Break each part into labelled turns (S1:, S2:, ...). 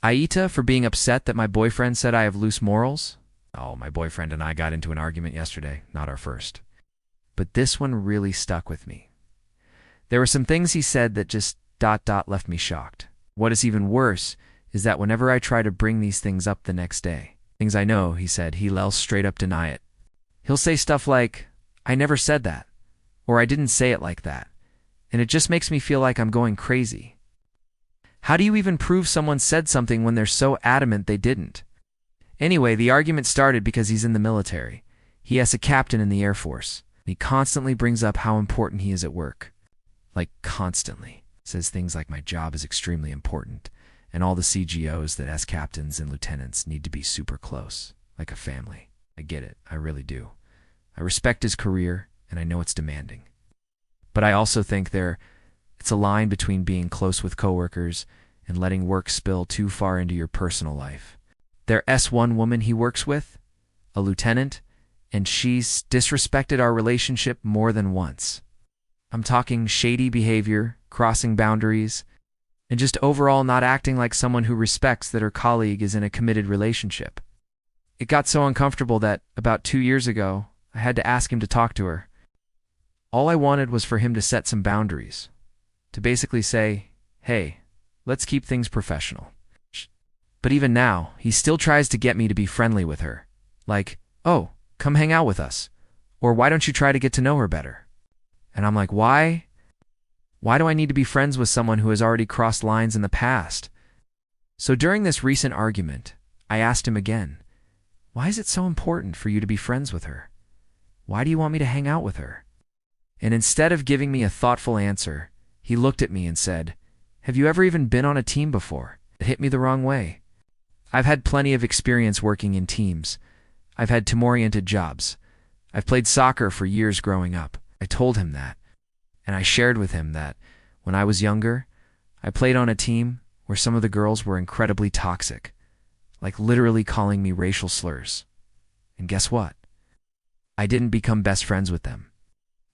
S1: AITAH for being upset that my boyfriend said I have loose morals. Oh, my boyfriend and I got into an argument yesterday, not our first. But this one really stuck with me. There were some things he said that just ... left me shocked. What is even worse is that whenever I try to bring these things up the next day, things I know, he said, he'll straight up deny it. He'll say stuff like, I never said that, or I didn't say it like that, and it just makes me feel like I'm going crazy. How do you even prove someone said something when they're so adamant they didn't? Anyway, the argument started because he's in the military. He has a captain in the Air Force. He constantly brings up how important he is at work. Like, constantly. Says things like my job is extremely important, and all the CGOs that as captains and lieutenants need to be super close, like a family. I get it, I really do. I respect his career, and I know it's demanding. But I also think it's a line between being close with coworkers and letting work spill too far into your personal life. There's S1 woman he works with, a lieutenant, and she's disrespected our relationship more than once. I'm talking shady behavior, crossing boundaries, and just overall not acting like someone who respects that her colleague is in a committed relationship. It got so uncomfortable that, about 2 years ago, I had to ask him to talk to her. All I wanted was for him to set some boundaries. To basically say, hey, let's keep things professional. But even now, he still tries to get me to be friendly with her. Like, oh, come hang out with us. Or why don't you try to get to know her better? And I'm like, why? Why do I need to be friends with someone who has already crossed lines in the past? So during this recent argument, I asked him again, why is it so important for you to be friends with her? Why do you want me to hang out with her? And instead of giving me a thoughtful answer, he looked at me and said, have you ever even been on a team before? It hit me the wrong way. I've had plenty of experience working in teams. I've had team-oriented jobs. I've played soccer for years growing up. I told him that. And I shared with him that when I was younger, I played on a team where some of the girls were incredibly toxic, like literally calling me racial slurs. And guess what? I didn't become best friends with them.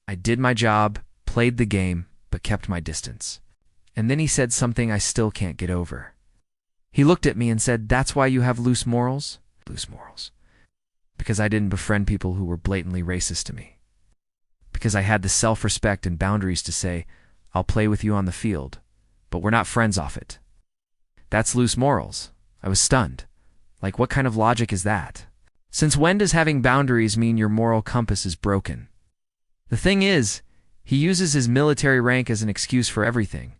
S1: I did my job, played the game, but kept my distance. And then he said something I still can't get over. He looked at me and said, that's why you have loose morals? Loose morals. Because I didn't befriend people who were blatantly racist to me. Because I had the self-respect and boundaries to say, I'll play with you on the field, but we're not friends off it. That's loose morals. I was stunned. Like, what kind of logic is that? Since when does having boundaries mean your moral compass is broken? The thing is, he uses his military rank as an excuse for everything.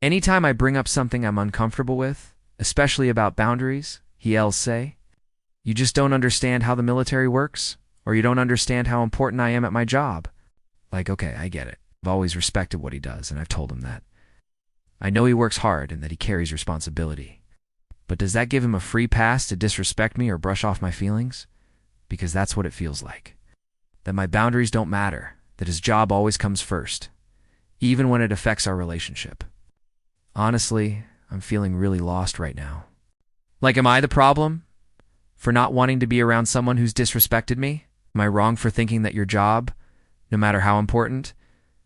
S1: Anytime I bring up something I'm uncomfortable with, especially about boundaries, he'll say, you just don't understand how the military works, or you don't understand how important I am at my job. Like, okay, I get it. I've always respected what he does, and I've told him that. I know he works hard and that he carries responsibility. But does that give him a free pass to disrespect me or brush off my feelings? Because that's what it feels like. That my boundaries don't matter, that his job always comes first, even when it affects our relationship. Honestly, I'm feeling really lost right now. Like, am I the problem? For not wanting to be around someone who's disrespected me? Am I wrong for thinking that your job, no matter how important,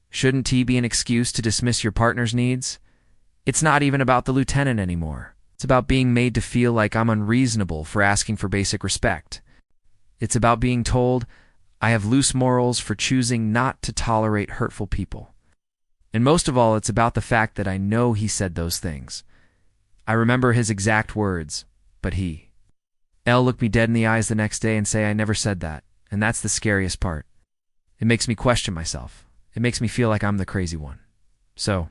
S1: shouldn't be an excuse to dismiss your partner's needs? It's not even about the lieutenant anymore. It's about being made to feel like I'm unreasonable for asking for basic respect. It's about being told I have loose morals for choosing not to tolerate hurtful people. And most of all, it's about the fact that I know he said those things. I remember his exact words, but he'll look me dead in the eyes the next day and say I never said that, and that's the scariest part. It makes me question myself. It makes me feel like I'm the crazy one. So,